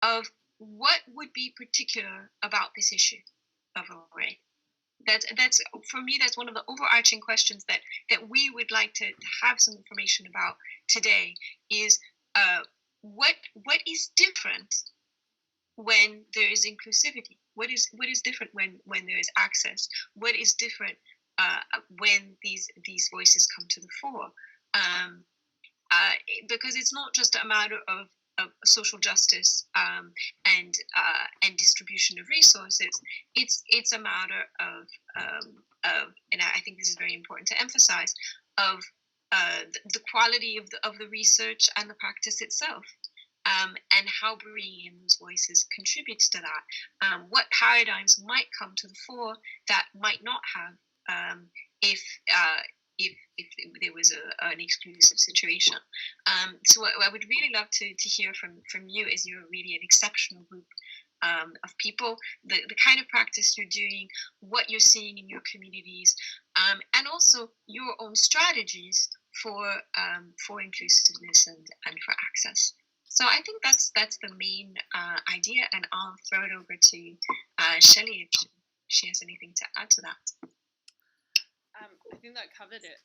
of what would be particular about this issue of array. That's for me, that's one of the overarching questions that we would like to have some information about today, is what is different when there is inclusivity? What is different when there is access? What is different when these voices come to the fore? Because it's not just a matter of social justice and distribution of resources. It's a matter of and I think this is very important to emphasize, of the quality of the research and the practice itself. And how bringing in those voices contributes to that. What paradigms might come to the fore that might not have if there was an exclusive situation. So I would really love to hear from you, as you're really an exceptional group of people, the kind of practice you're doing, what you're seeing in your communities, and also your own strategies for inclusiveness and for access. So I think that's the main idea, and I'll throw it over to Shelly if she has anything to add to that. I think that covered it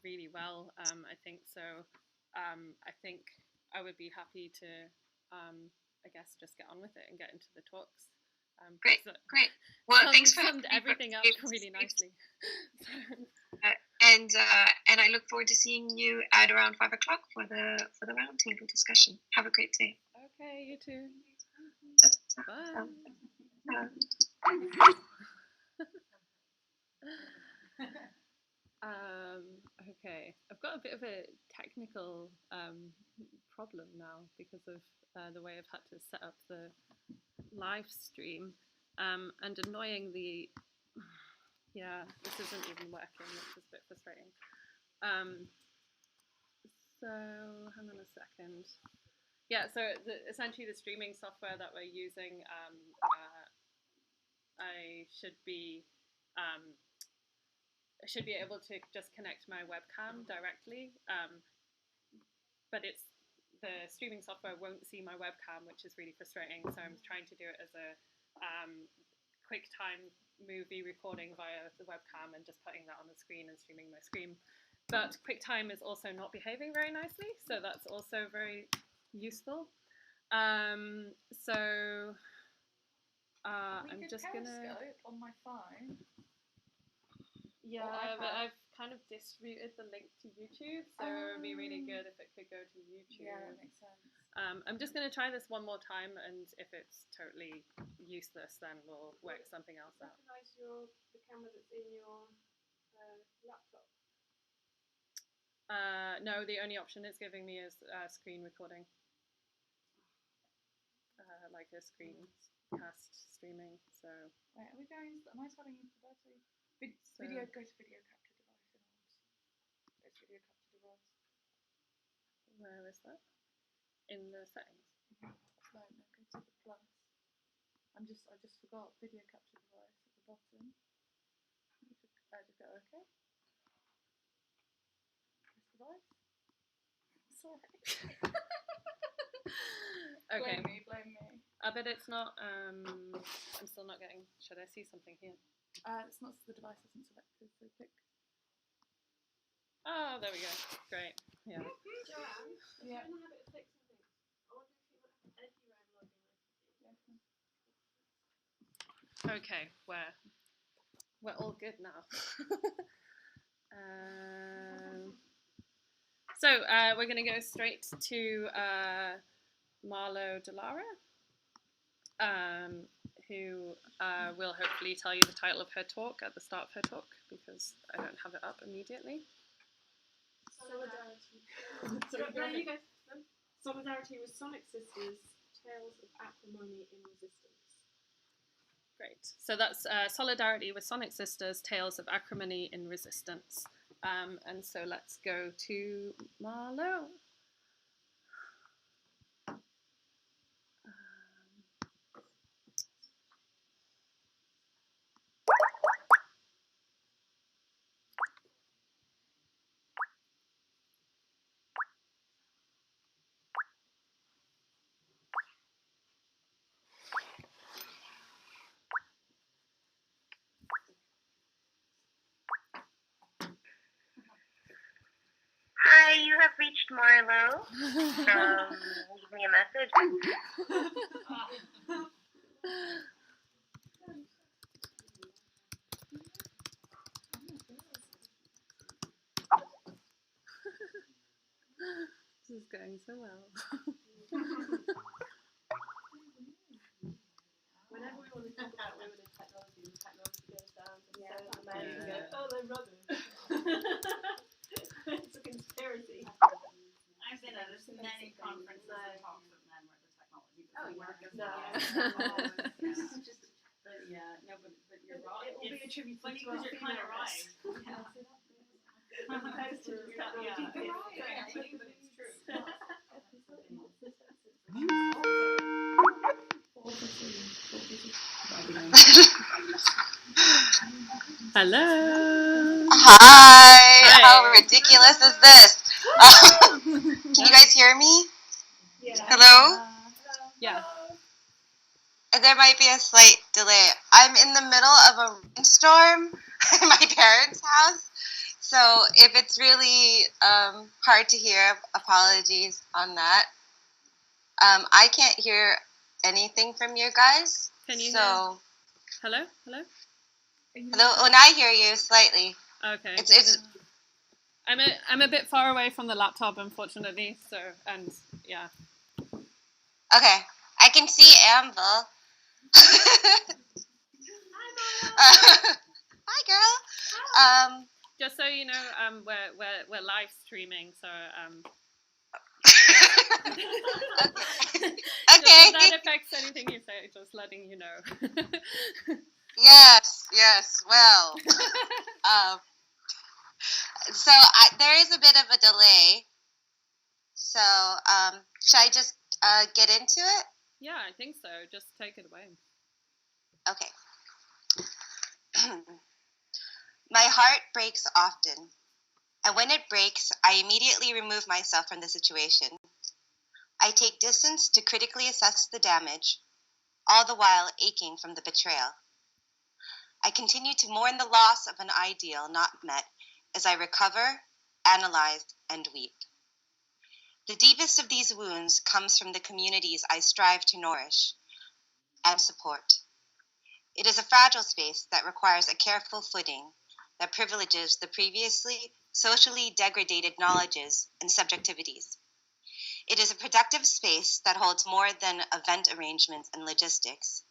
really well. I think so. I think I would be happy to, I guess, just get on with it and get into the talks. Great. Well, thanks for summed everything up really nicely. And I look forward to seeing you at around 5 o'clock for the roundtable discussion. Have a great day. Okay, you too. Bye. Okay, I've got a bit of a technical problem now because of the way I've had to set up the live stream, and annoyingly, yeah, this isn't even working, which is a bit frustrating. So hang on a second. Yeah, so essentially the streaming software that we're using, I should be able to just connect my webcam directly, but the streaming software won't see my webcam, which is really frustrating. So I'm trying to do it as a QuickTime movie recording via the webcam and just putting that on the screen and streaming my screen. But QuickTime is also not behaving very nicely, so that's also very useful. I'm just gonna on my phone. Yeah, but I've kind of distributed the link to YouTube, so it would be really good if it could go to YouTube. Yeah, that makes sense. I'm just going to try this one more time, and if it's totally useless, then we'll work something else out. Recognise the camera that's in your laptop? No, the only option it's giving me is screen recording. Like a screencast streaming, so... Wait, are we going... Am I telling you to go to... Video, go to video capture device. Go to video capture device. Where is that? In the settings? No, go to the plus. I just forgot video capture device at the bottom. I just go okay. Press device. Sorry. Okay. Blame me. But it's not, I'm still not getting, should I see something here? It's not, the device isn't selected, so click. Oh, there we go. Great. Yeah. Joanne, yeah. I'm going to have it click something. I wonder if you might have an edgy way of logging in. Okay, we're all good now. So we're going to go straight to Marlo de Lara, who will hopefully tell you the title of her talk at the start of her talk, because I don't have it up immediately. Solidarity. Solidarity with Sonic Sisters, Tales of Acrimony in Resistance. Great. So that's Solidarity with Sonic Sisters, Tales of Acrimony in Resistance. And so let's go to Marlo. you have reached Marlo. Leave me a message. This is going so well. Whenever we want to talk about women in technology, the technology goes down, and so the men go, oh, they're rubbish. It's a conspiracy. I've been at many conferences and talks with men where the technology doesn't work as well. But you're right. It will be attributed to because you're kind of right. Opposed to the technology. Exactly, but it's true. Hello. Hi. How ridiculous is this? Can you guys hear me? Yeah. Hello? Yeah. There might be a slight delay. I'm in the middle of a rainstorm at my parents' house. So if it's really hard to hear, apologies on that. I can't hear anything from you guys. Can you so hear? Hello? Hello? Hello? Oh, now I hear you slightly. Okay. It's I'm a bit far away from the laptop, unfortunately. So, and yeah. okay. I can see Amble. Hi, girl. Just so you know, we're live streaming, so Okay. Just if that affects anything you say, just letting you know. Yes. Well, so there is a bit of a delay. So, should I just get into it? Yeah, I think so. Just take it away. Okay. My heart breaks often, and when it breaks, I immediately remove myself from the situation. I take distance to critically assess the damage, all the while aching from the betrayal. I continue to mourn the loss of an ideal not met as I recover, analyze, and weep. The deepest of these wounds comes from the communities I strive to nourish and support. It is a fragile space that requires a careful footing that privileges the previously socially degraded knowledges and subjectivities. It is a productive space that holds more than event arrangements and logistics.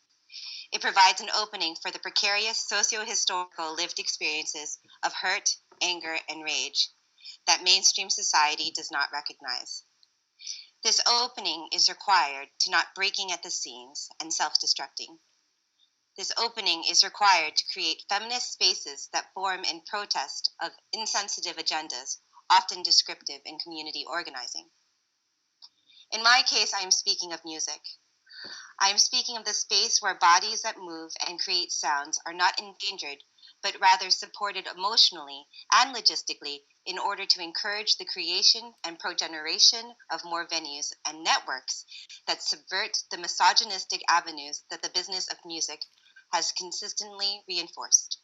It provides an opening for the precarious socio-historical lived experiences of hurt, anger, and rage that mainstream society does not recognize. This opening is required to not breaking at the seams and self-destructing. This opening is required to create feminist spaces that form in protest of insensitive agendas, often descriptive in community organizing. In my case, I am speaking of music. I am speaking of the space where bodies that move and create sounds are not endangered, but rather supported emotionally and logistically in order to encourage the creation and progeneration of more venues and networks that subvert the misogynistic avenues that the business of music has consistently reinforced.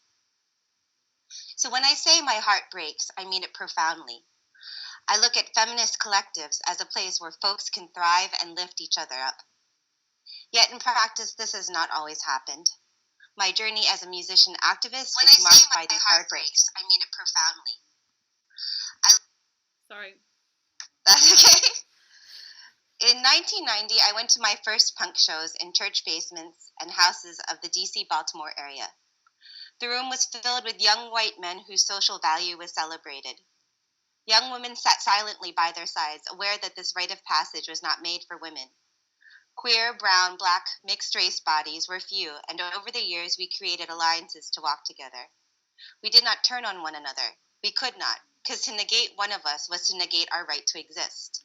So when I say my heart breaks, I mean it profoundly. I look at feminist collectives as a place where folks can thrive and lift each other up. Yet in practice, this has not always happened. My journey as a musician activist is marked by these heartbreaks. I mean it profoundly. Sorry. That's okay. In 1990, I went to my first punk shows in church basements and houses of the DC Baltimore area. The room was filled with young white men whose social value was celebrated. Young women sat silently by their sides, aware that this rite of passage was not made for women. Queer, brown, black, mixed-race bodies were few, and over the years we created alliances to walk together. We did not turn on one another. We could not, because to negate one of us was to negate our right to exist.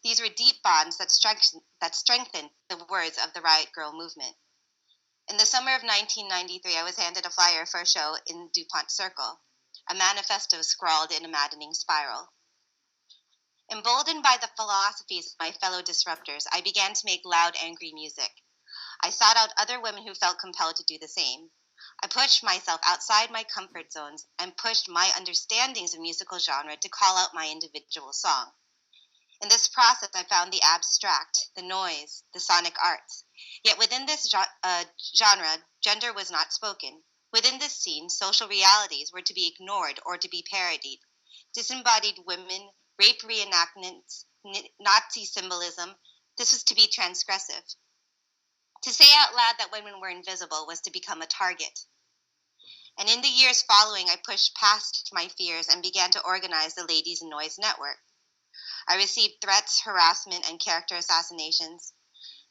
These were deep bonds that strengthened the words of the Riot Girl movement. In the summer of 1993, I was handed a flyer for a show in DuPont Circle, a manifesto scrawled in a maddening spiral. Emboldened by the philosophies of my fellow disruptors, I began to make loud, angry music. I sought out other women who felt compelled to do the same. I pushed myself outside my comfort zones and pushed my understandings of musical genre to call out my individual song. In this process, I found the abstract, the noise, the sonic arts. Yet within this genre, gender was not spoken. Within this scene, social realities were to be ignored or to be parodied. Disembodied women, rape reenactments, Nazi symbolism, this was to be transgressive. To say out loud that women were invisible was to become a target. And in the years following, I pushed past my fears and began to organize the Ladies in Noise Network. I received threats, harassment, and character assassinations,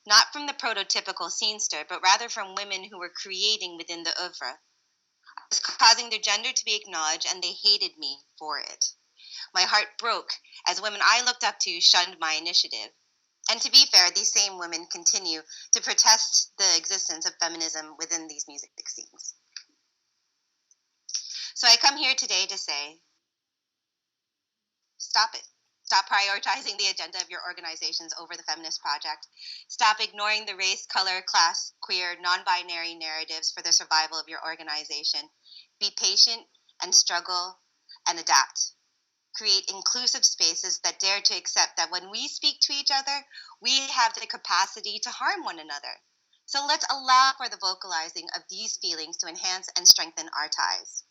not from the prototypical scenester, but rather from women who were creating within the oeuvre. I was causing their gender to be acknowledged, and they hated me for it. My heart broke as women I looked up to shunned my initiative. And to be fair, these same women continue to protest the existence of feminism within these music scenes. So I come here today to say, stop it. Stop prioritizing the agenda of your organizations over the feminist project. Stop ignoring the race, color, class, queer, non-binary narratives for the survival of your organization. Be patient and struggle and adapt. Create inclusive spaces that dare to accept that when we speak to each other, we have the capacity to harm one another. So let's allow for the vocalizing of these feelings to enhance and strengthen our ties.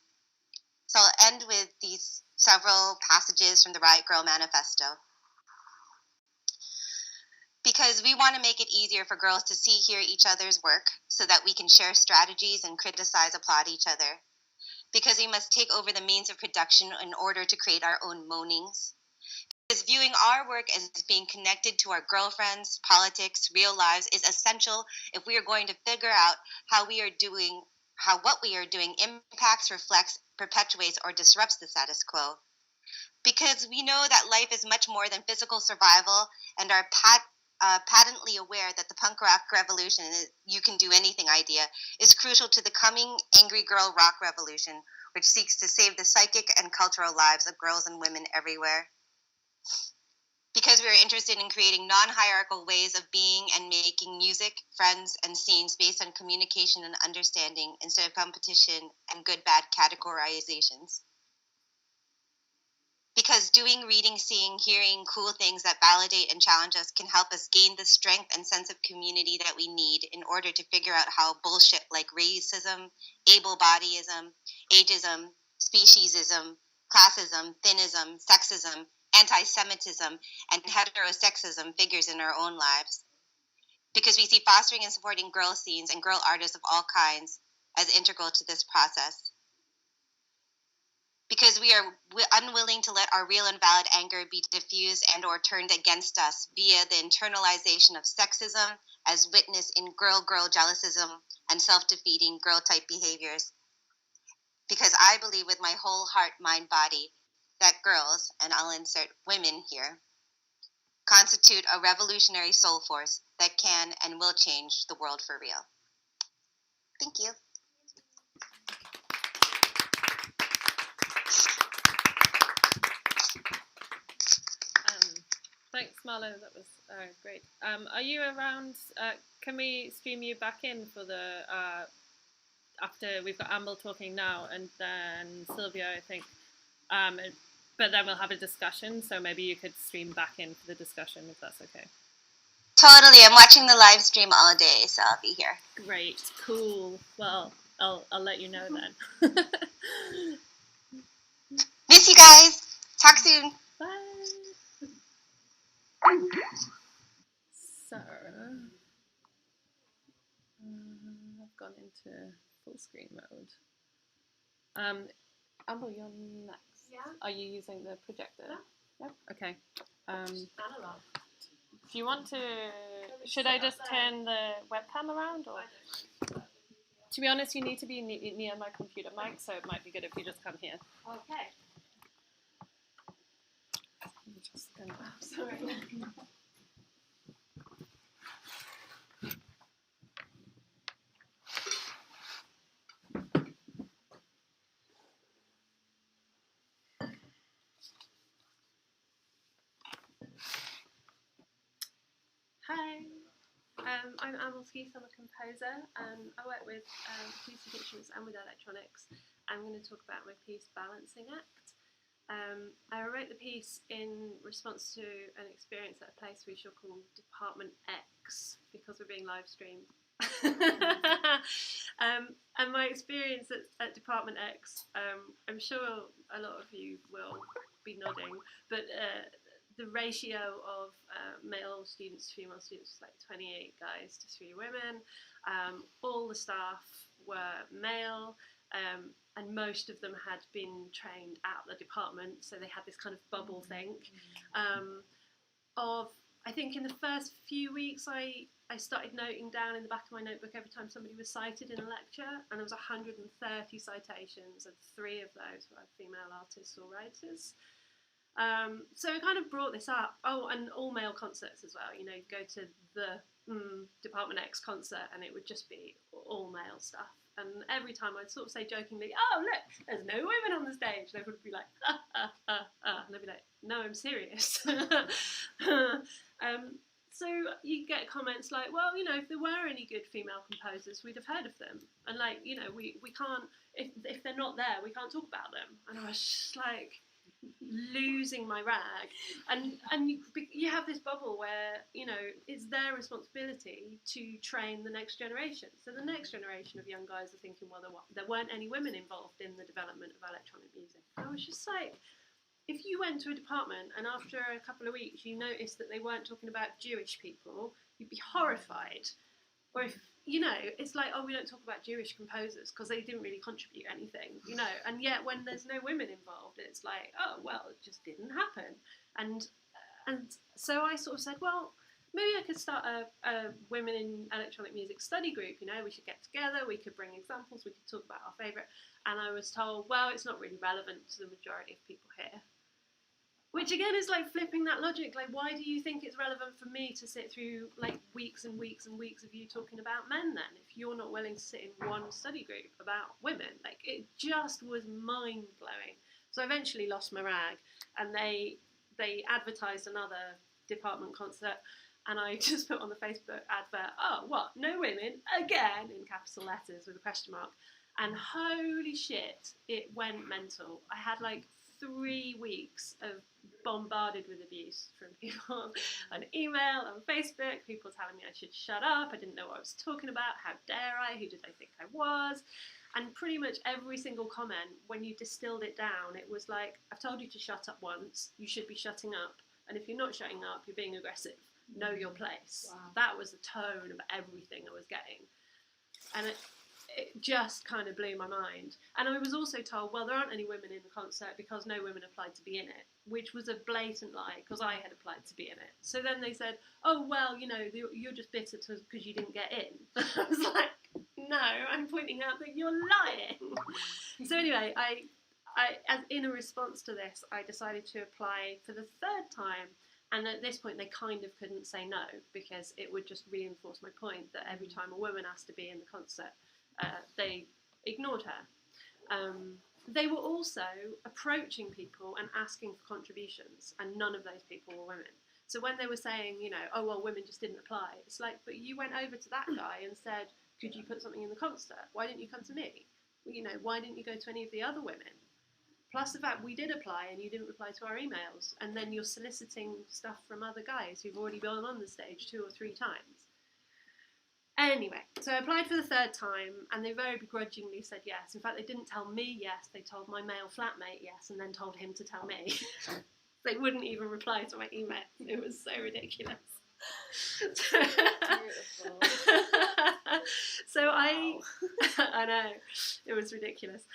So I'll end with these several passages from the Riot Girl Manifesto. Because we want to make it easier for girls to see, hear each other's work so that we can share strategies and criticize, applaud each other. Because we must take over the means of production in order to create our own moanings. Because viewing our work as being connected to our girlfriends, politics, real lives is essential if we are going to figure out how what we are doing impacts, reflects, perpetuates, or disrupts the status quo. Because we know that life is much more than physical survival and are patently aware that the punk rock revolution, you can do anything idea, is crucial to the coming angry girl rock revolution, which seeks to save the psychic and cultural lives of girls and women everywhere. Because we are interested in creating non-hierarchical ways of being and making music, friends, and scenes based on communication and understanding instead of competition and good-bad categorizations. Because doing, reading, seeing, hearing cool things that validate and challenge us can help us gain the strength and sense of community that we need in order to figure out how bullshit like racism, able-bodyism, ageism, speciesism, classism, thinism, sexism, anti-Semitism, and heterosexism figures in our own lives. Because we see fostering and supporting girl scenes and girl artists of all kinds as integral to this process. Because we are unwilling to let our real and valid anger be diffused and or turned against us via the internalization of sexism as witnessed in girl-girl jealousism and self-defeating girl-type behaviors. Because I believe with my whole heart, mind, body, that girls, and I'll insert women here, constitute a revolutionary soul force that can and will change the world for real. Thank you. Thanks, Marlo. That was great. Are you around? Can we stream you back in for the after we've got Amble talking now, and then Silvia, I think. But then we'll have a discussion. So maybe you could stream back in for the discussion if that's okay. Totally. I'm watching the live stream all day, so I'll be here. Great. Cool. Well, I'll let you know then. Miss you guys. Talk soon. Bye. So, I've gone into full screen mode. Amber, you're next. Yeah. Are you using the projector? Yeah. Yep. Okay. Analog. Do you want to? Should I just turn the webcam around, or? To be honest, you need to be near my computer mic, so it might be good if you just come here. Okay. I'm just gonna. Sorry. Hi. I'm Amble, I'm a composer, and I work with acoustic instruments and with electronics. I'm going to talk about my piece, Balancing Act. I wrote the piece in response to an experience at a place we shall call Department X, because we're being live streamed. And my experience at Department X, I'm sure a lot of you will be nodding, but the ratio of male students to female students was like 28 guys to 3 women. All the staff were male, and most of them had been trained at the department, so they had this kind of bubble thing. I think in the first few weeks I started noting down in the back of my notebook every time somebody was cited in a lecture, and there was 130 citations, and 3 of those were female artists or writers. So I kind of brought this up. Oh, and all male concerts as well. You know, go to the Department X concert and it would just be all male stuff. And every time I'd sort of say jokingly, "Oh, look, there's no women on the stage." They would be like, and I'd be like, "No, I'm serious." So you get comments like, "Well, you know, if there were any good female composers, we'd have heard of them." And like, you know, we can't, if they're not there, we can't talk about them. And I was just like losing my rag, and you have this bubble where, you know, it's their responsibility to train the next generation. So the next generation of young guys are thinking, well, there weren't any women involved in the development of electronic music. And I was just like, if you went to a department and after a couple of weeks you noticed that they weren't talking about Jewish people, you'd be horrified. Or if, you know, it's like, oh, we don't talk about Jewish composers because they didn't really contribute anything, you know. And yet when there's no women involved, it's like, oh, well, it just didn't happen. And so I sort of said, well, maybe I could start a women in electronic music study group, you know. We should get together, we could bring examples, we could talk about our favourite. And I was told, well, it's not really relevant to the majority of people here. Which again is like flipping that logic. Like, why do you think it's relevant for me to sit through like weeks and weeks and weeks of you talking about men then, if you're not willing to sit in one study group about women? Like, it just was mind-blowing. So I eventually lost my rag, and they advertised another department concert, and I just put on the Facebook advert, oh, what, no women again, in capital letters with a question mark. And holy shit, it went mental. I had like 3 weeks of bombarded with abuse from people on email, on Facebook, people telling me I should shut up, I didn't know what I was talking about, how dare I, who did I think I was? And pretty much every single comment, when you distilled it down, it was like, I've told you to shut up once, you should be shutting up, and if you're not shutting up, you're being aggressive. Know your place. Wow. That was the tone of everything I was getting. And it just kind of blew my mind. And I was also told, well, there aren't any women in the concert because no women applied to be in it, which was a blatant lie because I had applied to be in it. So then they said, oh, well, you know, you're just bitter because you didn't get in. I was like, no, I'm pointing out that you're lying. So anyway, I as in a response to this, I decided to apply for the 3rd time. And at this point, they kind of couldn't say no because it would just reinforce my point that every time a woman asked to be in the concert, they ignored her. They were also approaching people and asking for contributions, and none of those people were women. So when they were saying, you know, oh, well, women just didn't apply, it's like, but you went over to that guy and said, could you put something in the concert? Why didn't you come to me? You know, why didn't you go to any of the other women? Plus the fact we did apply and you didn't reply to our emails, and then you're soliciting stuff from other guys who've already been on the stage 2 or 3 times. Anyway, so I applied for the 3rd time, and they very begrudgingly said yes. In fact, they didn't tell me yes, they told my male flatmate yes, and then told him to tell me. They wouldn't even reply to my email. It was so ridiculous. So wow. I know, it was ridiculous.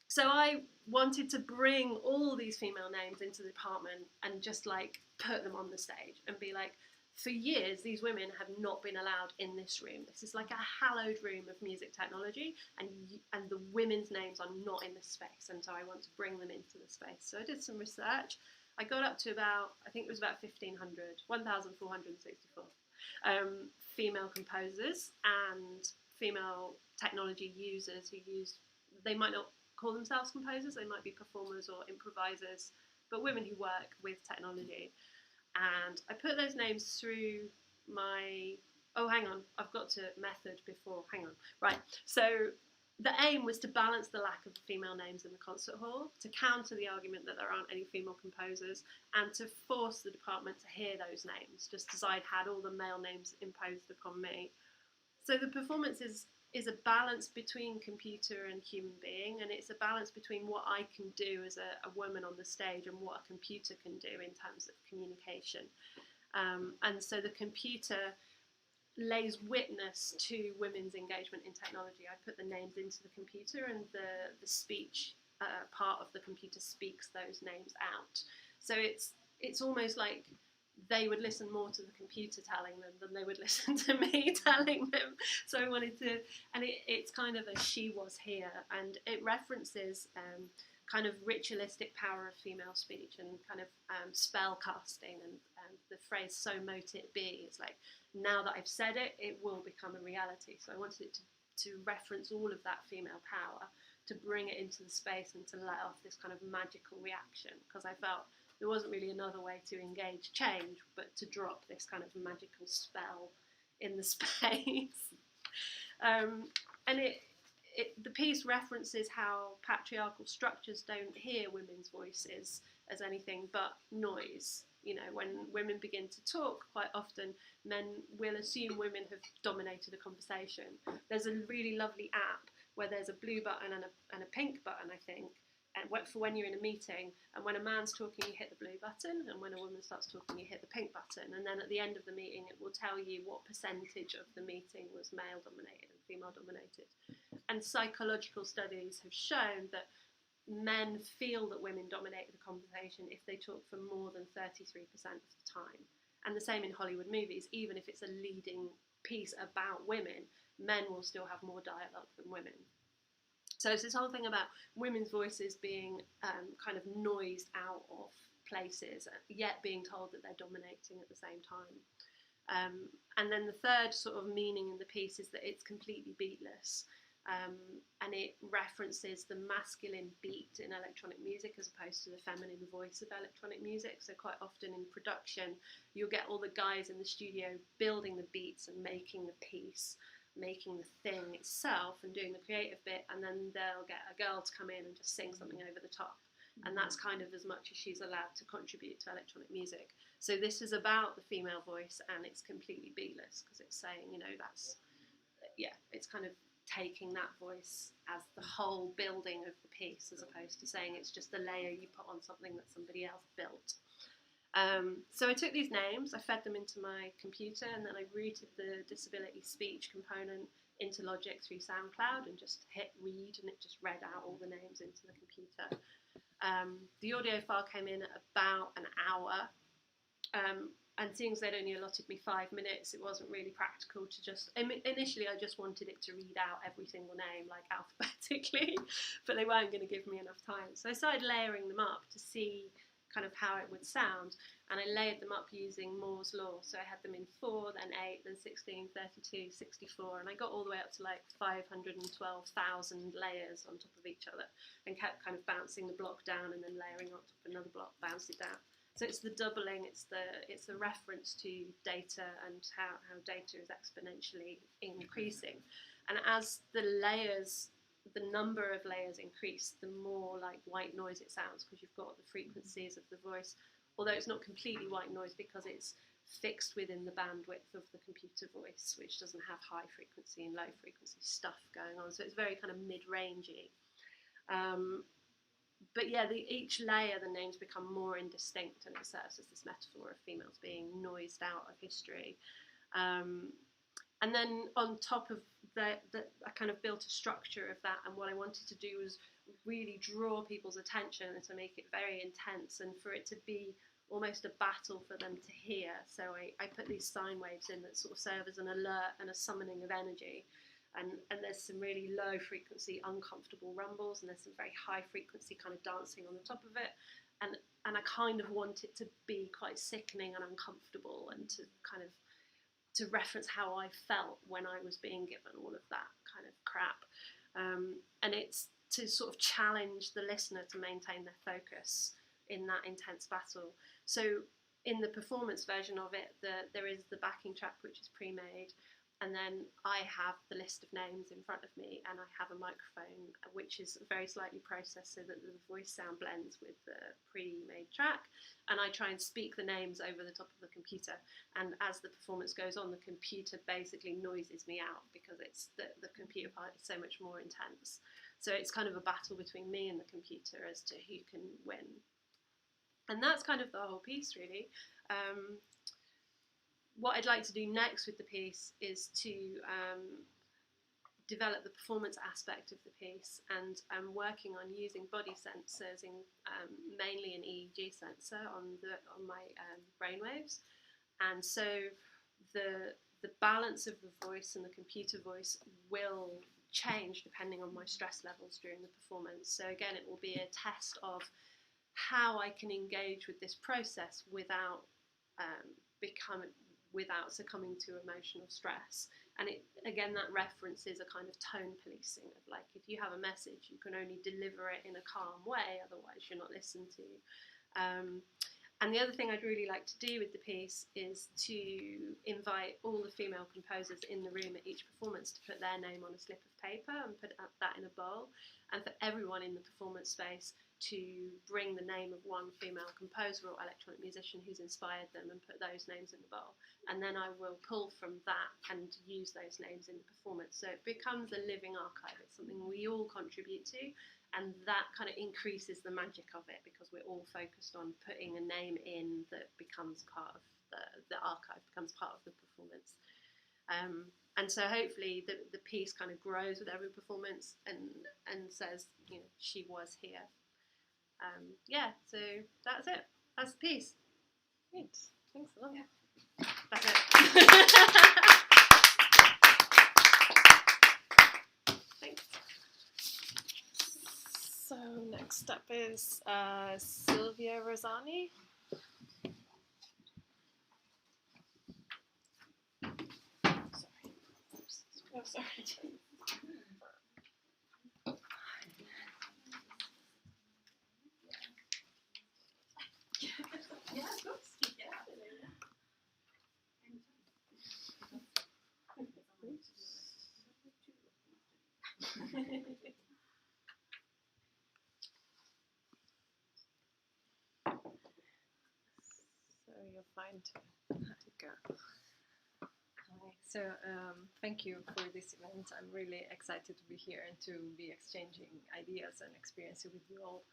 So I wanted to bring all these female names into the department and just like put them on the stage and be like, for years, these women have not been allowed in this room. This is like a hallowed room of music technology, and the women's names are not in this space, and so I want to bring them into the space. So I did some research. I got up to about, I think it was about 1,464 female composers and female technology users who used, they might not call themselves composers, they might be performers or improvisers, but women who work with technology. And I put those names through oh, hang on, I've got to method before, hang on. Right, so the aim was to balance the lack of female names in the concert hall, to counter the argument that there aren't any female composers, and to force the department to hear those names, just as I'd had all the male names imposed upon me. So the performance is a balance between computer and human being, and it's a balance between what I can do as a woman on the stage and what a computer can do in terms of communication. And so the computer lays witness to women's engagement in technology. I put the names into the computer, and the speech part of the computer speaks those names out. So it's almost like they would listen more to the computer telling them than they would listen to me telling them. So I wanted to, and it's kind of a she was here, and it references kind of ritualistic power of female speech and kind of spell casting and the phrase "so mote it be." It's like, now that I've said it, it will become a reality. So I wanted it to reference all of that female power, to bring it into the space and to let off this kind of magical reaction, because I felt there wasn't really another way to engage change but to drop this kind of magical spell in the space. And the piece references how patriarchal structures don't hear women's voices as anything but noise. You know, when women begin to talk, quite often men will assume women have dominated a conversation. There's a really lovely app where there's a blue button and a pink button, I think, and for when you're in a meeting, and when a man's talking you hit the blue button, and when a woman starts talking you hit the pink button, and then at the end of the meeting it will tell you what percentage of the meeting was male dominated and female dominated. And psychological studies have shown that men feel that women dominate the conversation if they talk for more than 33% of the time. And the same in Hollywood movies. Even if it's a leading piece about women, men will still have more dialogue than women. So it's this whole thing about women's voices being kind of noised out of places, yet being told that they're dominating at the same time. And then the third sort of meaning in the piece is that it's completely beatless. And it references the masculine beat in electronic music as opposed to the feminine voice of electronic music. So quite often in production, you'll get all the guys in the studio building the beats and making the piece, making the thing itself and doing the creative bit, and then they'll get a girl to come in and just sing something over the top. And that's kind of as much as she's allowed to contribute to electronic music. So this is about the female voice, and it's completely beatless because it's saying, you know, it's kind of taking that voice as the whole building of the piece, as opposed to saying it's just a layer you put on something that somebody else built. So I took these names, I fed them into my computer, and then I routed the disability speech component into Logic through SoundCloud and just hit read, and it just read out all the names into the computer. The audio file came in at about an hour, and seeing as they'd only allotted me 5 minutes, it wasn't really practical to just, initially I just wanted it to read out every single name, like alphabetically, but they weren't going to give me enough time. So I started layering them up to see kind of how it would sound, and I layered them up using Moore's law. So I had them in 4, then 8, then 16, 32, 64, and I got all the way up to like 512,000 layers on top of each other, and kept kind of bouncing the block down and then layering on top of another block, bounce it down. So it's the doubling, it's a reference to data and how data is exponentially increasing. And as the number of layers increase, the more like white noise it sounds, because you've got the frequencies of the voice, although it's not completely white noise because it's fixed within the bandwidth of the computer voice, which doesn't have high frequency and low frequency stuff going on. So it's very kind of mid-rangey. But yeah, each layer, the names become more indistinct, and it serves as this metaphor of females being noised out of history. And then on top of that, I kind of built a structure of that, and what I wanted to do was really draw people's attention and to make it very intense, and for it to be almost a battle for them to hear. So I put these sine waves in that sort of serve as an alert and a summoning of energy. And there's some really low frequency uncomfortable rumbles, and there's some very high frequency kind of dancing on the top of it, and I kind of want it to be quite sickening and uncomfortable, and to kind of to reference how I felt when I was being given all of that kind of crap, and it's to sort of challenge the listener to maintain their focus in that intense battle. So in the performance version of it, there is the backing track which is pre-made, and then I have the list of names in front of me, and I have a microphone which is very slightly processed so that the voice sound blends with the pre-made track, and I try and speak the names over the top of the computer, and as the performance goes on, the computer basically noises me out because it's the computer part is so much more intense. So it's kind of a battle between me and the computer as to who can win. And that's kind of the whole piece, really. What I'd like to do next with the piece is to develop the performance aspect of the piece, and I'm working on using body sensors, mainly an EEG sensor on my brainwaves, and so the balance of the voice and the computer voice will change depending on my stress levels during the performance. So again, it will be a test of how I can engage with this process without succumbing to emotional stress. And again, that references a kind of tone policing of, like, if you have a message, you can only deliver it in a calm way, otherwise you're not listened to. And the other thing I'd really like to do with the piece is to invite all the female composers in the room at each performance to put their name on a slip of paper and put that in a bowl, and for everyone in the performance space to bring the name of one female composer or electronic musician who's inspired them and put those names in the bowl. And then I will pull from that and use those names in the performance. So it becomes a living archive. It's something we all contribute to, and that kind of increases the magic of it because we're all focused on putting a name in that becomes part of the archive, becomes part of the performance. And so hopefully the piece kind of grows with every performance and says, you know, she was here. Yeah, so that's it. That's the piece. Great. Thanks a lot. Yeah. That's it. Thanks. So next up is Silvia Rosani. Sorry. Oh, sorry. Yeah, of course. Get out of there. So you'll find how to go. Hi. So thank you for this event. I'm really excited to be here and to be exchanging ideas and experiences with you all.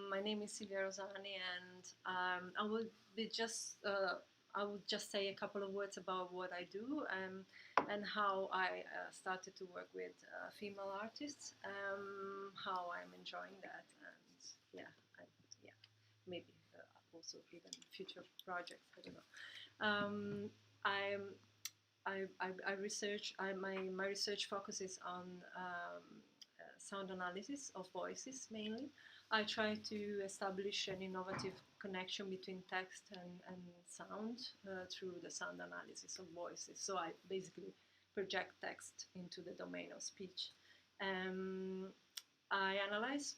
My name is Silvia Rosani, and I will just say a couple of words about what I do and how I started to work with female artists, how I'm enjoying that, and maybe also even future projects. I don't know. I research. My research focuses on sound analysis of voices mainly. I try to establish an innovative connection between text and sound through the sound analysis of voices. So I basically project text into the domain of speech. I analyze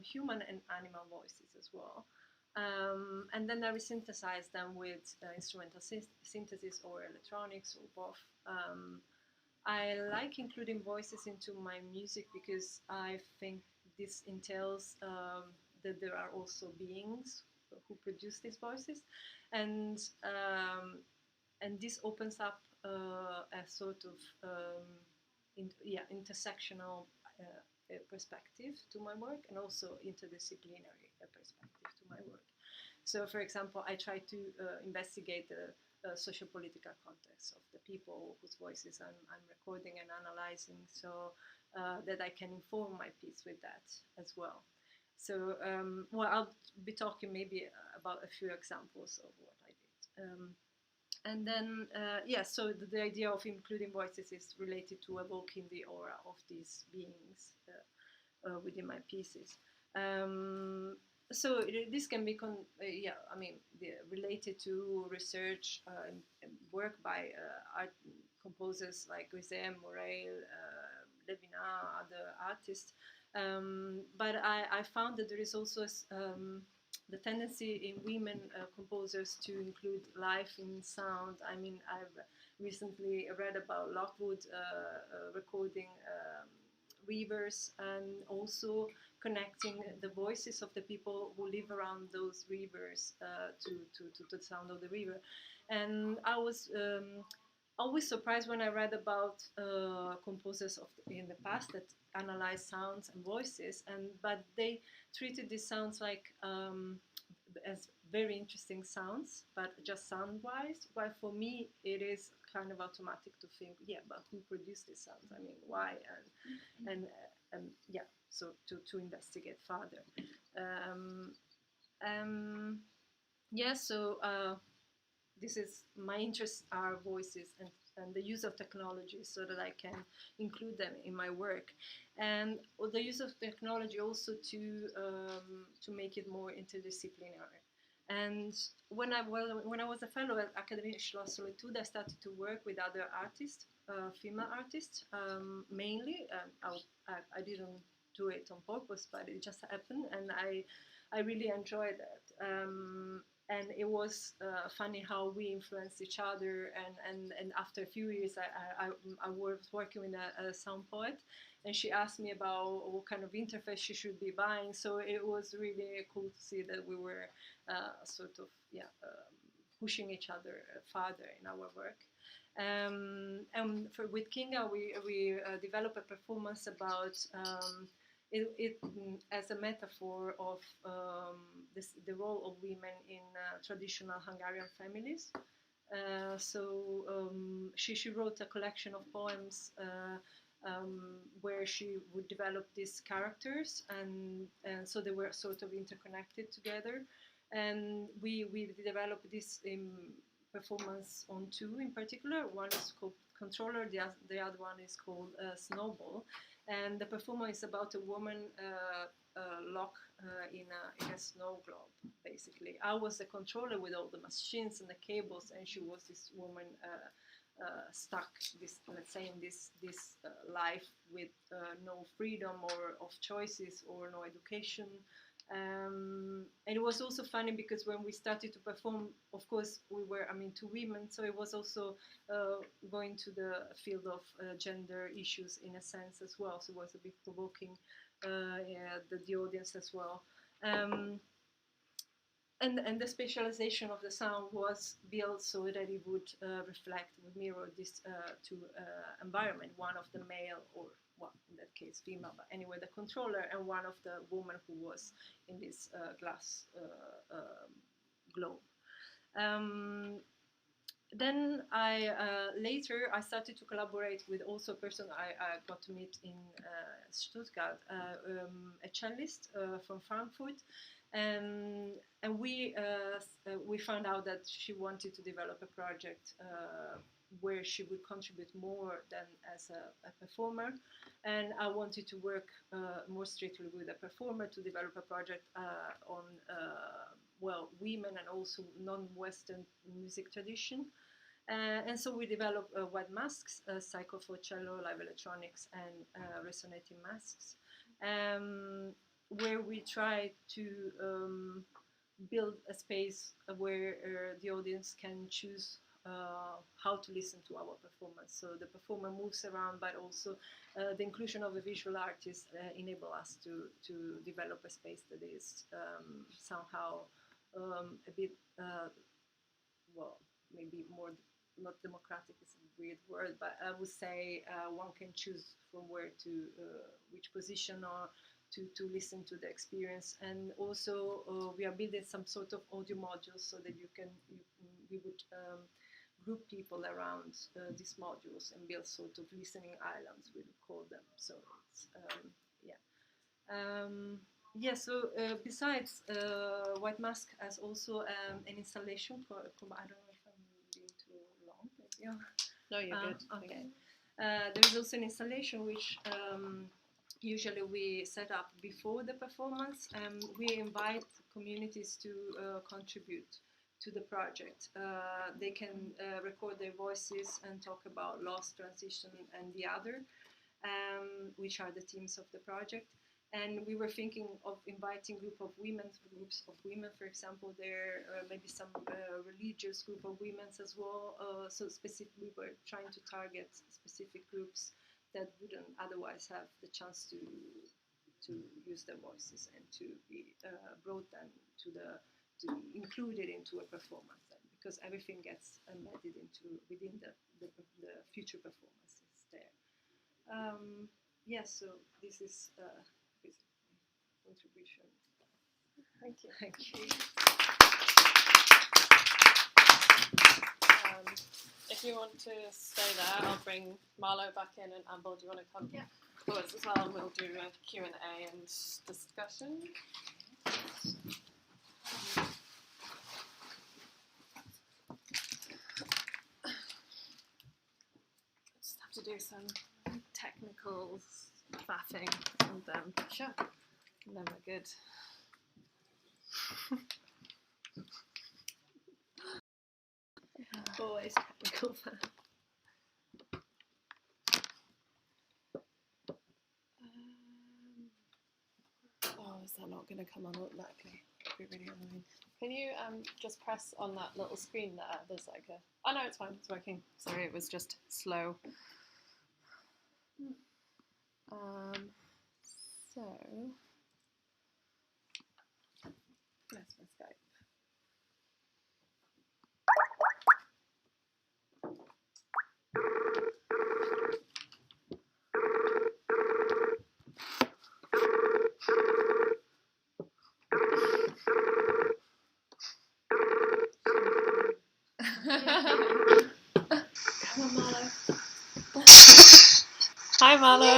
human and animal voices as well. And then I resynthesize them with instrumental synthesis or electronics or both. I like including voices into my music because I think this entails that there are also beings who produce these voices, and this opens up a sort of intersectional perspective to my work, and also interdisciplinary perspective to my work. So, for example, I try to investigate the socio-political context of the people whose voices I'm recording and analyzing, so that I can inform my piece with that as well. So, I'll be talking maybe about a few examples of what I did. And then, so the idea of including voices is related to evoking the aura of these beings within my pieces. So this can be, related to research and work by art composers like Grise, Morel, Levina, other artists. But I found that there is also the tendency in women composers to include life in sound. I mean, I've recently read about Lockwood recording rivers and also connecting the voices of the people who live around those rivers to the sound of the river. And I was always surprised when I read about composers in the past that analyzed sounds and voices, but they treated these sounds like as very interesting sounds, but just sound-wise. While for me, it is kind of automatic to think, yeah, but who produced these sounds? I mean, why? And yeah, so to investigate further. Yeah, so this is my interests are voices and the use of technology so that I can include them in my work, and the use of technology also to make it more interdisciplinary. And when I was a fellow at Academy Schloss Solitude, I started to work with other artists, female artists mainly. I didn't do it on purpose, but it just happened, and I really enjoyed that. And it was funny how we influenced each other. And after a few years, I was working with a sound poet, and she asked me about what kind of interface she should be buying. So it was really cool to see that we were pushing each other farther in our work. And with Kinga, we developed a performance about it as a metaphor of the role of women in traditional Hungarian families. She wrote a collection of poems where she would develop these characters, and so they were sort of interconnected together. And we developed this performance on two in particular. One is called Controller, the other one is called Snowball. And the performance is about a woman locked in a snow globe, basically. I was the controller with all the machines and the cables, and she was this woman stuck, let's say, in this life with no freedom or of choices or no education. And it was also funny because when we started to perform, of course, we were, two women, so it was also going to the field of gender issues in a sense as well. So it was a bit provoking the audience as well. And the specialization of the sound was built so that it would would mirror this two environment, one of the male or, well, in that case, female, but anyway, the controller, and one of the woman who was in this glass globe. Then later I started to collaborate with also a person I got to meet in Stuttgart, a cellist from Frankfurt, and we found out that she wanted to develop a project where she would contribute more than as a performer, and I wanted to work more strictly with a performer to develop a project on women and also non-Western music tradition. And so we developed White Masks, cycle for cello, live electronics, and resonating masks, where we try to build a space where the audience can choose how to listen to our performance. So the performer moves around, but also the inclusion of a visual artist enable us to develop a space that is somehow a bit, maybe more, not democratic is a weird word, but I would say one can choose from where to, which position or to listen to the experience. And also we are building some sort of audio modules so that we would group people around these modules and build sort of listening islands, we would call them. So it's, so besides White Mask has also an installation I don't know if I'm being too long. Yeah. No, you're good. Okay. There is also an installation which usually we set up before the performance. We invite communities to contribute to the project. They can record their voices and talk about loss, transition, and the other, which are the themes of the project. And we were thinking of inviting groups of women, for example, there maybe some religious group of women as well. So we were trying to target specific groups that wouldn't otherwise have the chance to use their voices and to be brought then to be included into a performance then, because everything gets embedded within the future performances there. Yes, so this is contribution. Thank you. Thank you. If you want to stay there, I'll bring Marlo back in, and Amble, do you want to come forwards as well? And we'll do a Q&A and discussion. Just have to do some technical faffing, and then we're good. Always technical faff. Is that not going to come on automatically? That'd be really annoying. Can you just press on that little screen there? There's like a... Oh no, it's fine. It's working. Sorry, it was just slow. So... Where's my Skype? Come on, Marlo. Hi, Marlo.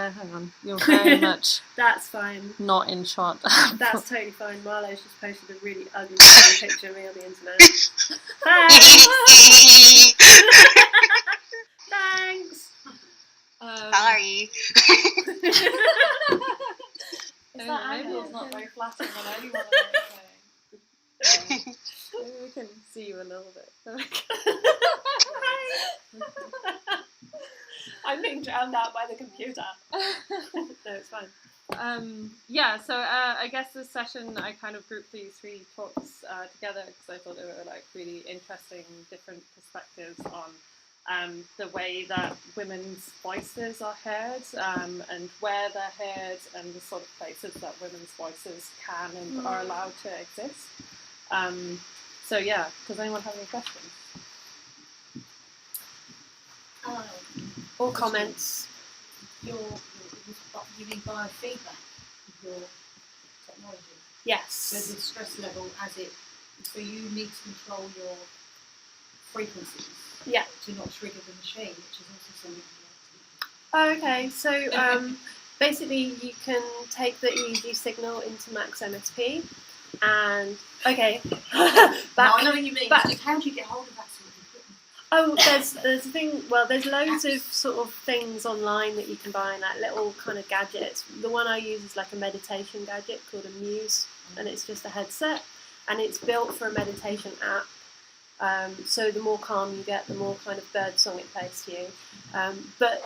Hang on. You're very much That's fine. not in shot. That's totally fine. Marlo's just posted a really ugly picture of me on the internet. Thanks. Sorry. That angle's not very flattering on anyone. Maybe we can see you a little bit. I'm being drowned out by the computer. No, it's fine. Yeah, so I guess this session I kind of grouped these three talks together because I thought they were like really interesting, different perspectives on the way that women's voices are heard and where they're heard and the sort of places that women's voices can and are allowed to exist. So yeah, does anyone have any questions? Or comments. You need biofeedback with your technology. Yes. So the stress level so you need to control your frequencies. Yeah. To not trigger the machine, which is also something Okay, so basically you can take the EEG signal into Max MSP and I know what you mean. Just how do you get hold of that sort of equipment? Oh, there's a thing. Well, there's loads of sort of things online that you can buy, like little kind of gadgets. The one I use is like a meditation gadget called a Muse, and it's just a headset, and it's built for a meditation app. So the more calm you get, the more kind of birdsong it plays to you. But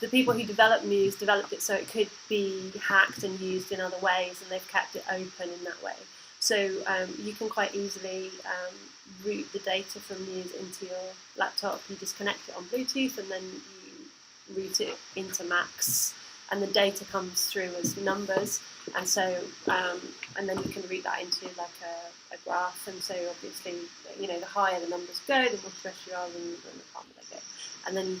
the people who developed Muse developed it so it could be hacked and used in other ways, and they've kept it open in that way. So you can quite easily route the data from Muse into your laptop. You just connect it on Bluetooth, and then you route it into Max, and the data comes through as numbers. And so, and then you can route that into like a graph. And so, obviously, you know, the higher the numbers go, the more stressed you are, and the calmer they go. And then,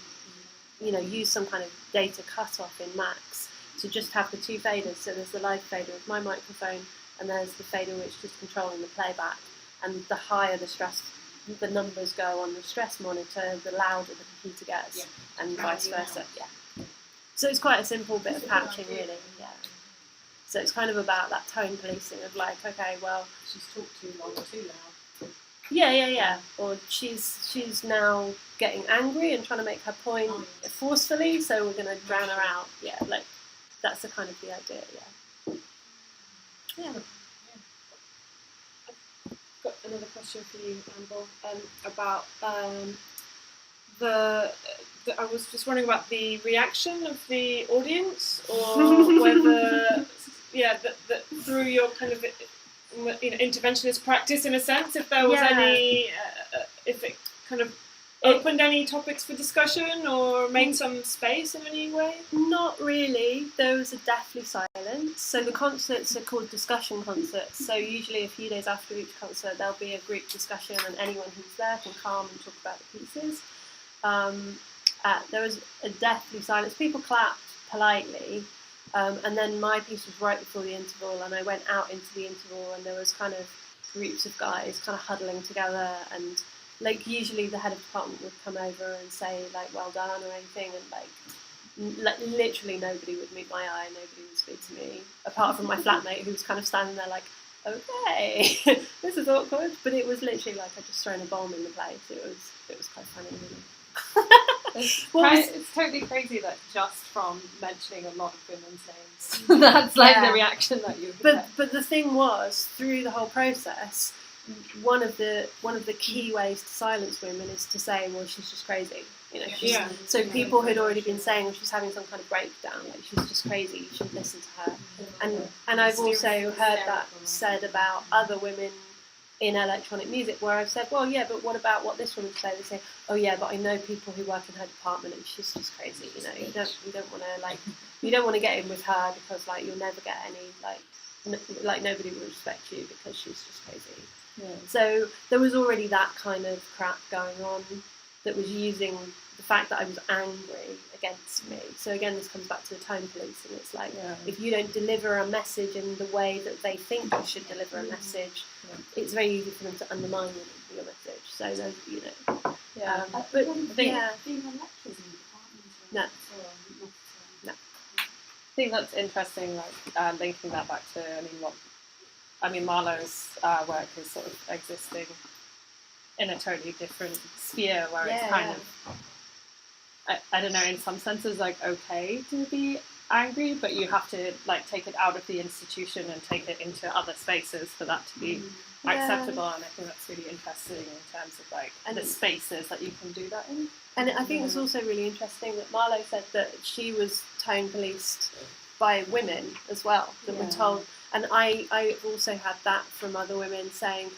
you know, use some kind of data cutoff in Max to just have the two faders. So there's the live fader with my microphone, and there's the fader which is just controlling the playback. And the higher the numbers go on the stress monitor, the louder the computer gets, and vice versa. Yeah. So it's quite a simple bit of patching, really. Yeah. So it's kind of about that tone policing of like, okay, well, she's talked too long or too loud. Yeah. Or she's now getting angry and trying to make her point forcefully, so we're going to drown her out. Yeah, like that's the kind of the idea. Yeah. I've got another question for you, Amble, about I was just wondering about the reaction of the audience, or whether, that through your kind of, interventionist practice, in a sense, if there was any, if it kind of opened any topics for discussion or made some space in any way? Not really. There was a deathly silence. So the concerts are called discussion concerts. So usually a few days after each concert there'll be a group discussion, and anyone who's there can come and talk about the pieces. There was a deathly silence. People clapped politely, and then my piece was right before the interval, and I went out into the interval, and there was kind of groups of guys kind of huddling together, and like usually the head of department would come over and say like well done or anything, and like literally nobody would meet my eye, nobody would speak to me apart from my flatmate who was kind of standing there like, okay, this is awkward, but it was literally like I just thrown a bomb in the place. It was quite funny, really. It's totally crazy that just from mentioning a lot of women's names, that's like the reaction that you get. But the thing was, through the whole process, one of the key ways to silence women is to say, well, she's just crazy. So people had already been saying, well, she's having some kind of breakdown, like she's just crazy, you shouldn't listen to her. And I've also heard that said about other women in electronic music, where I've said, well, yeah, but what about what this woman said? They say, oh yeah, but I know people who work in her department, and she's just crazy. You don't want to get in with her because like you'll never get any like nobody will respect you because she's just crazy. Yeah. So there was already that kind of crap going on that was using the fact that I was angry against me. So again, this comes back to the tone police, and it's like if you don't deliver a message in the way that they think you should deliver a message, it's very easy for them to undermine your message. So those, I think that's interesting. Like linking that back to, Marlo's work is sort of existing in a totally different sphere where it's kind of, I don't know, in some senses like okay to be angry, but you have to like take it out of the institution and take it into other spaces for that to be acceptable. And I think that's really interesting in terms of like the spaces that you can do that in. And I think it's also really interesting that Marlo said that she was tone policed by women as well, that were told, and I've also had that from other women saying,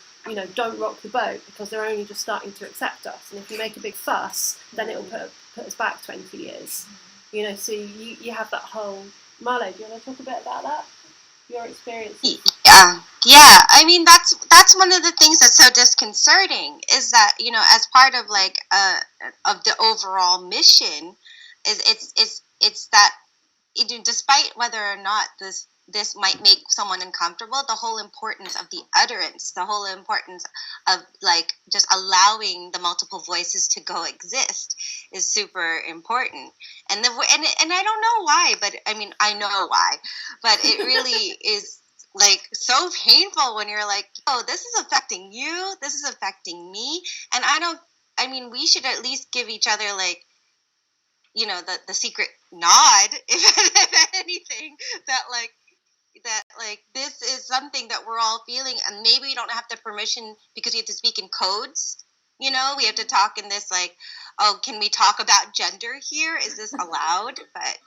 don't rock the boat because they're only just starting to accept us, and if you make a big fuss, then it'll put us back 20 years. So you have that whole... Marlo, do you want to talk a bit about that? Your experience? Yeah. I mean, that's one of the things that's so disconcerting, is that, as part of like of the overall mission, it's that despite whether or not this might make someone uncomfortable, the whole importance of the utterance, the whole importance of like just allowing the multiple voices to coexist is super important. And and I don't know why, but I know why, but it really is like so painful when you're like, oh, this is affecting you, this is affecting me, and we should at least give each other like, the secret nod, if anything, that this is something that we're all feeling, and maybe we don't have the permission because we have to speak in codes. We have to talk in this like, oh, can we talk about gender here? Is this allowed? But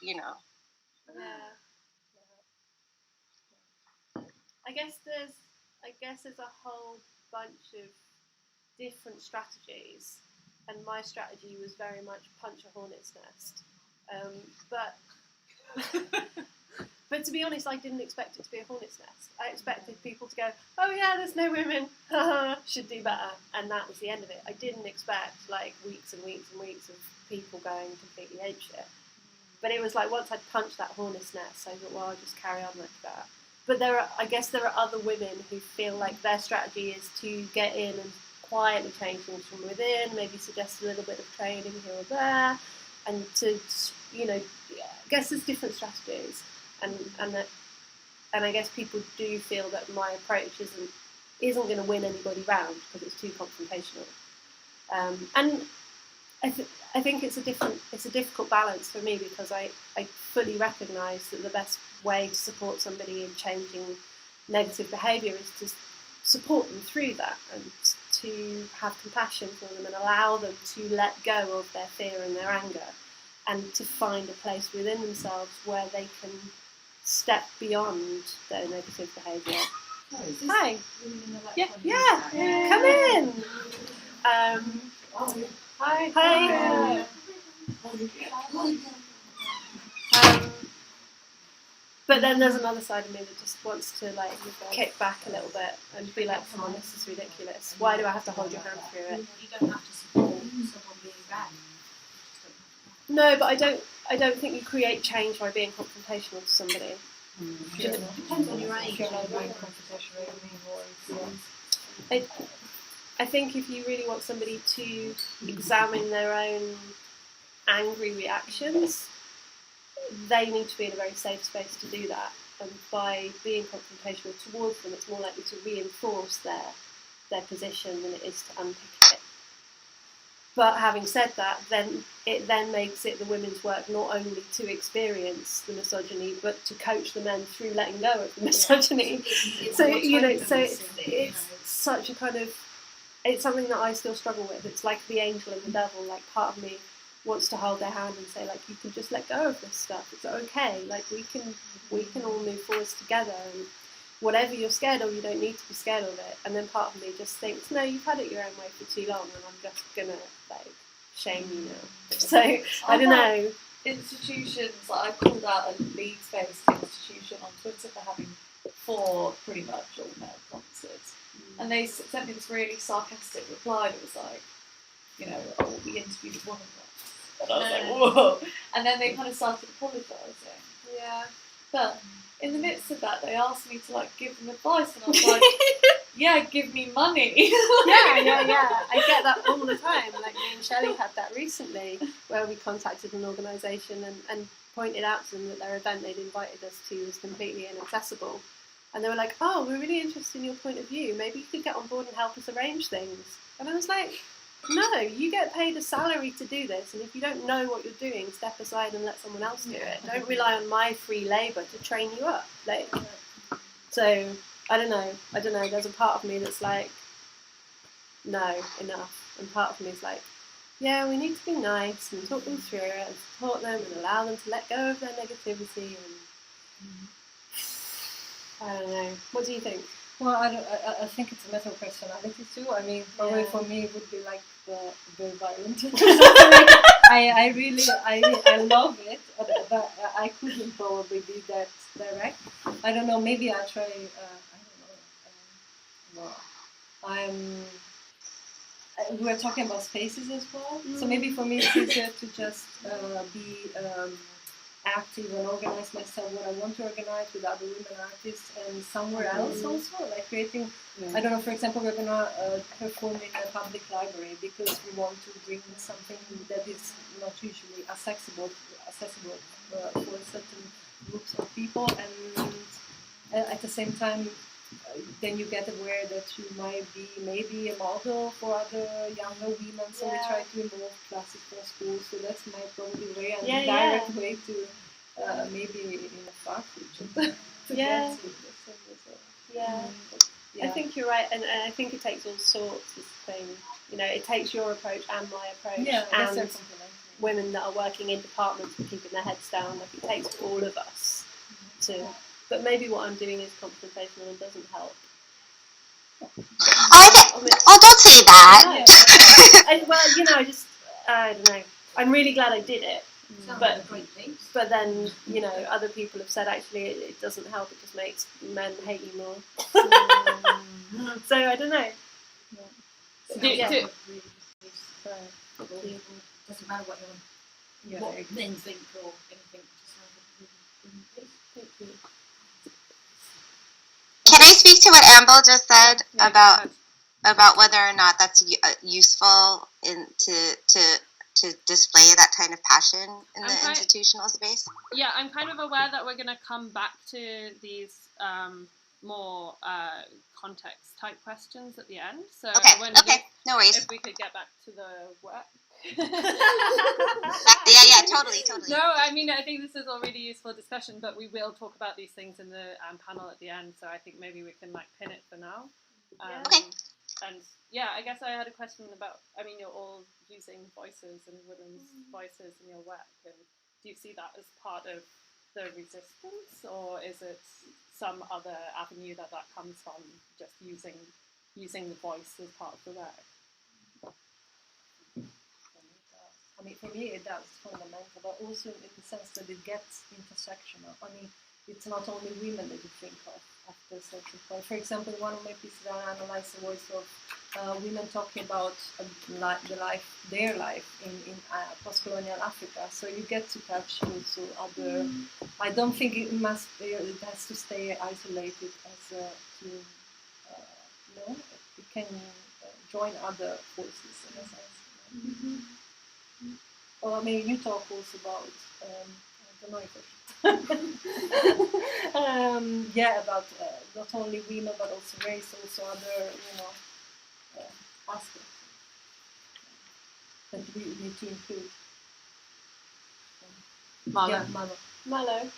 I guess there's a whole bunch of different strategies, and my strategy was very much punch a hornet's nest. But to be honest, I didn't expect it to be a hornet's nest. I expected people to go, oh yeah, there's no women, should do better, and that was the end of it. I didn't expect like weeks and weeks and weeks of people going completely apeshit. But it was like once I'd punched that hornet's nest, I thought, well, I'll just carry on like that. But I guess there are other women who feel like their strategy is to get in and quietly change things from within, maybe suggest a little bit of training here or there, and to, I guess there's different strategies. And I guess people do feel that my approach isn't going to win anybody round because it's too confrontational. And I think it's a difficult balance for me, because I fully recognise that the best way to support somebody in changing negative behaviour is to support them through that, and to have compassion for them and allow them to let go of their fear and their anger, and to find a place within themselves where they can step beyond their negative behaviour. Hi. Yeah. Come in. Hi. But then there's another side of me that just wants to like kick back a little bit and be like, come on, this is ridiculous. Why do I have to hold your hand through it? You don't have to support someone being bad. No, but I don't think you create change by being confrontational to somebody. It depends on your age. I think if you really want somebody to examine their own angry reactions, they need to be in a very safe space to do that. And by being confrontational towards them, it's more likely to reinforce their position than it is to unpick it. But having said that, then it makes it the women's work not only to experience the misogyny, but to coach the men through letting go of the misogyny. So it's such a kind of, it's something that I still struggle with. It's like the angel and the devil. Like part of me wants to hold their hand and say, like, you can just let go of this stuff. It's okay. Like we can all move forwards together. And whatever you're scared of, you don't need to be scared of it. And then part of me just thinks, no, you've had it your own way for too long, and I'm just gonna like shame you now. So I don't know. Institutions, like I called out a Leeds-based institution on Twitter for having 4 pretty much all male concerts, and they sent me this really sarcastic reply that was like, you know, oh, we interviewed one of them, and I was like, whoa, and then they kind of started apologising. Yeah. But in the midst of that, they asked me to like give them advice, and I was like, yeah, give me money. yeah. I get that all the time. Like me and Shelly had that recently, where we contacted an organisation and pointed out to them that their event they'd invited us to was completely inaccessible. And they were like, oh, we're really interested in your point of view. Maybe you could get on board and help us arrange things. And I was like, no, you get paid a salary to do this, and if you don't know what you're doing, step aside and let someone else do it. Don't rely on my free labour to train you up. Like, so I don't know. There's a part of me that's like, no, enough, and part of me is like, yeah, we need to be nice and talk them through it and support them and allow them to let go of their negativity. And I don't know. What do you think? Well, I think it's a matter of personality too. I mean, probably for me it would be like very violent. I love it, but I couldn't probably be that direct. I don't know. Maybe I'll try. I don't know. We were talking about spaces as well. So maybe for me it's easier to just be active and organize myself what I want to organize with other women artists and somewhere else also, like creating, I don't know, for example, we're gonna perform in a public library because we want to bring something that is not usually accessible for certain groups of people, and at the same time then you get aware that you might be maybe a model for other younger women, so we try to involve classes for schools, so that's my probably way and direct way to maybe in the far future to get to this. I think you're right, and I think it takes all sorts of things. You know, it takes your approach and my approach, and women that are working in departments and keeping their heads down. Like it takes all of us to. But maybe what I'm doing is confrontational and doesn't help. Oh, don't say that. Well, you know, I don't know. I'm really glad I did it. But then, you know, other people have said actually it doesn't help. It just makes men hate you more. So I don't know. Doesn't matter what men think or anything. Just have Thank you. Can I speak to what Amble just said about whether or not that's useful to display that kind of passion in the institutional space? Yeah, I'm kind of aware that we're going to come back to these more context type questions at the end. So okay, no worries. If we could get back to the work. Totally. No, I mean, I think this is a really useful discussion, but we will talk about these things in the panel at the end, so I think maybe we can like pin it for now. Okay. And yeah, I guess I had a question about, I mean, you're all using voices and women's voices in your work, and do you see that as part of the resistance, or is it some other avenue that comes from, just using the voice as part of the work? I mean, for me, it does, fundamental, but also in the sense that it gets intersectional. I mean, it's not only women that you think of after a certain point. For example, one of my pieces, I analyze the voice of women talking about their life in post-colonial Africa. So you get to touch also other. I don't think it has to stay isolated as no, it can join other voices in a sense. Well, I mean, you talk also about, I don't know if about not only women but also race, also other, aspects that we need to include. Marlo. Yeah, Marlo.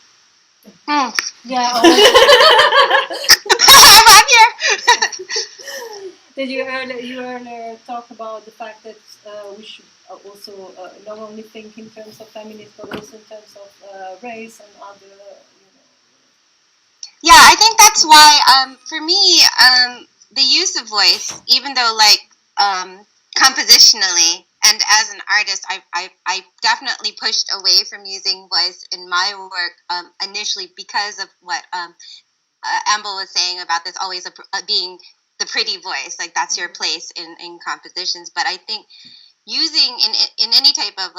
Yeah. I'm here. Did you earlier talk about the fact that we should also not only think in terms of feminism but also in terms of race and other, Yeah, I think that's why, for me, the use of voice, even though compositionally and as an artist, I definitely pushed away from using voice in my work initially because of what Amble was saying about this always being the pretty voice, like that's your place in compositions. But I think using in any type of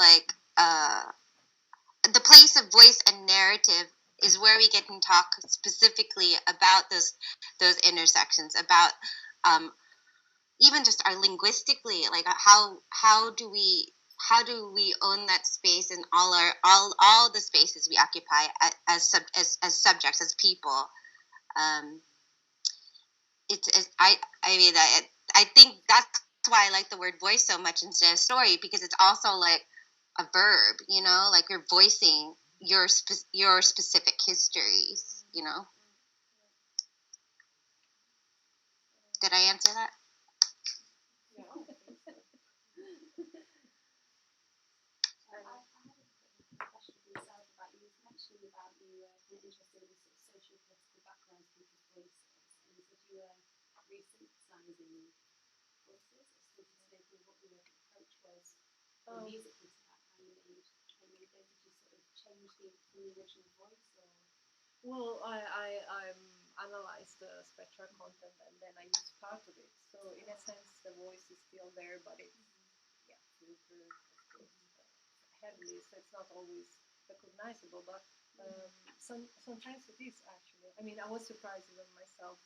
the place of voice and narrative is where we get to talk specifically about those intersections, about even just our linguistically, like how do we own that space in all the spaces we occupy as subjects, as people. I think that's why I like the word voice so much instead of story, because it's also like a verb, like you're voicing your specific histories, Did I answer that? Musically to that kind of age, did you sort of change the original voice, or? Well, I analyze the spectral content and then I use part of it. So in a sense, the voice is still there, but it's filtered, of course, heavily, so it's not always recognizable. But sometimes it is actually. I mean, I was surprised even myself.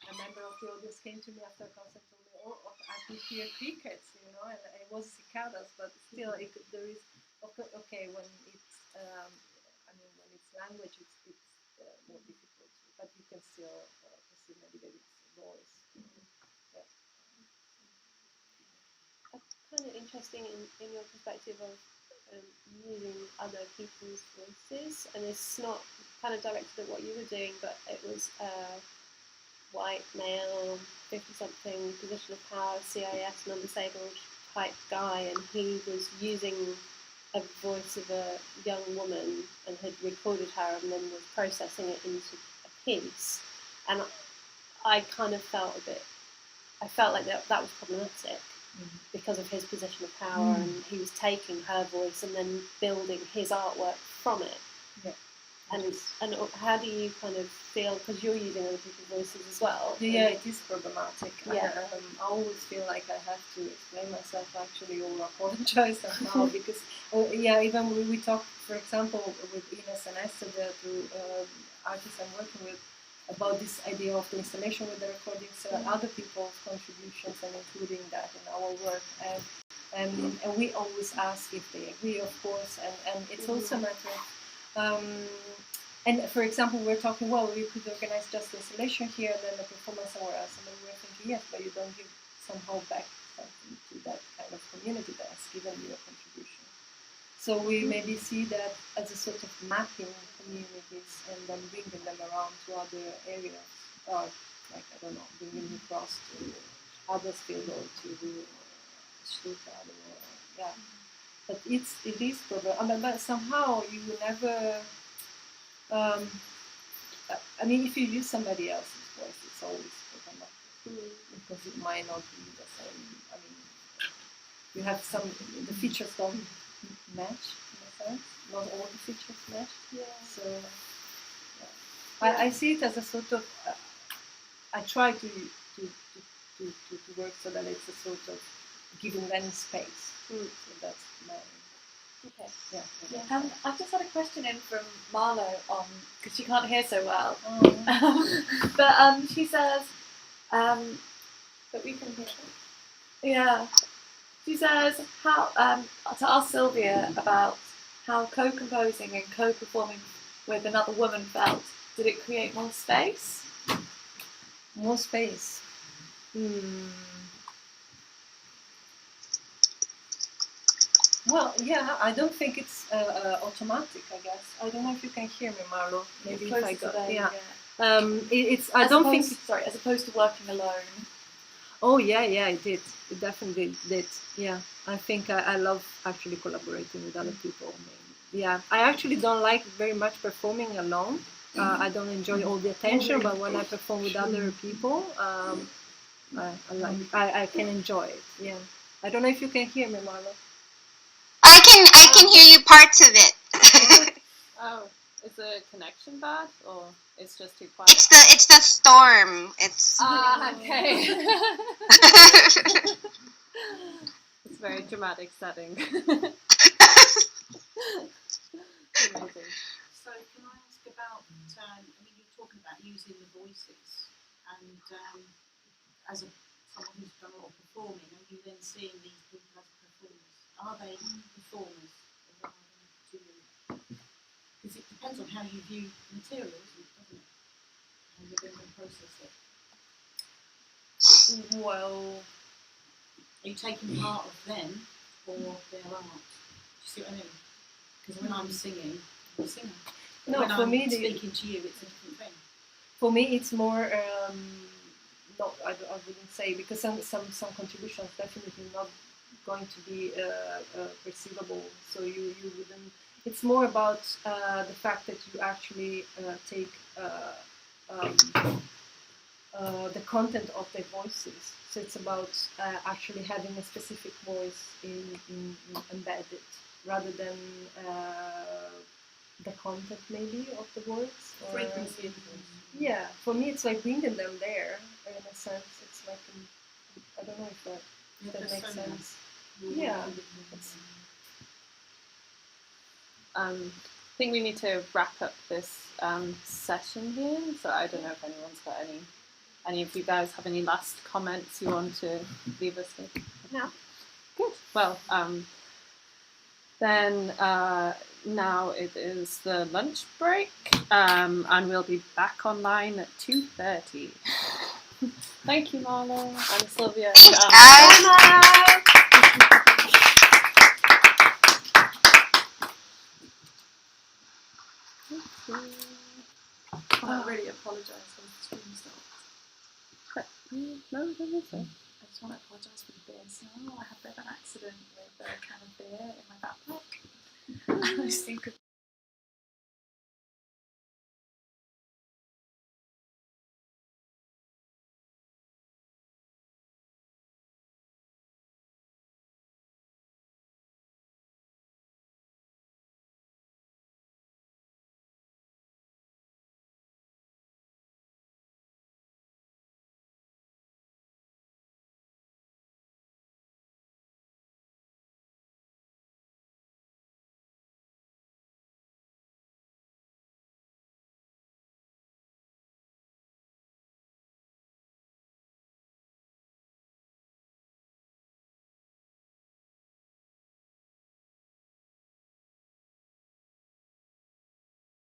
A member of the audience came to me after a concert and told me, "Oh, I could hear crickets," and it was cicadas, but still, there is okay when it's. When it's language, it's more difficult, but you can still perceive maybe that it's voice. Yeah. That's kind of interesting in your perspective of using other people's voices, and it's not kind of directed at what you were doing, but it was white, male, 50-something, position of power, CIS, non-disabled type guy, and he was using a voice of a young woman and had recorded her and then was processing it into a piece. And I kind of felt I felt like that was problematic because of his position of power, and he was taking her voice and then building his artwork from it. Yeah. And how do you kind of feel, because you're using other people's voices as well? Yeah, it is problematic. Yeah. I always feel like I have to explain myself actually or apologize somehow because, even when we talk, for example, with Ines and Esther, through artists I'm working with, about this idea of the installation with the recordings, other people's contributions and including that in our work. And we always ask if they agree, of course, and it's also a matter of, and for example, we're talking, well, we could organize just the installation here and then the performance somewhere else, and then we're thinking, yes, but you don't give somehow back something to that kind of community that has given you a contribution. So we maybe see that as a sort of mapping communities and then bringing them around to other areas, or like, I don't know, bringing them across to others can go to the Stuttgart or yeah. But it is problem. I mean, but somehow you will never. I mean, if you use somebody else's voice, it's always problematic because it might not be the same. I mean, you have the features don't match in a sense. Not all the features match. Yeah. So I see it as a sort of. I try to work so that it's a sort of giving them space. So that's my. Okay. Yeah. I've just had a question in from Marlo on because she can't hear so well. But she says, But we can hear them. yeah. She says how to ask Silvia about how co-composing and co-performing with another woman felt. Did it create more space? More space. Well, yeah, I don't think it's automatic. I guess I don't know if you can hear me, Marlo. Maybe if I got it's. I don't think. Sorry, as opposed to working alone. Oh yeah, it did. It definitely did. Yeah, I think I love actually collaborating with other people. Yeah, I actually don't like very much performing alone. I don't enjoy all the attention, but when I perform with other people, I can enjoy it. Yeah, I don't know if you can hear me, Marlo. I can hear you parts of it. Oh, is the connection bad or it's just too quiet? It's the storm. It's okay. It's a very dramatic setting. Amazing. So can I ask about, I mean, you're talking about using the voices, and as someone who's done a lot of performing, are you then seeing these people as performers? Are they performers? Because it depends on how you view materials, doesn't it? How you're going to process it. Well, are you taking part of them or their art? Do you see what I mean? Because when I'm singing, I'm a singer. But no, when for I'm me, speaking to you, it's a different thing. For me, it's more. No, I wouldn't say because some contributions definitely not going to be perceivable. So you wouldn't. It's more about the fact that you actually take the content of their voices. So it's about actually having a specific voice in embedded, rather than the content maybe of the words. Or, frequency of voice. Yeah, for me it's like bringing them there in a sense. It's like I don't know if that makes sense. Yeah. I think we need to wrap up this session here. So I don't know if anyone's got any of you guys have any last comments you want to leave us with? No. Good. Well, then now it is the lunch break, and we'll be back online at 2:30. Thank you, Marlo and Silvia. Thanks, guys. I really apologise for the stream start. No, don't think so. I just want to apologise for the beer smell. I had a bit of an accident with a can of beer in my backpack. I just think of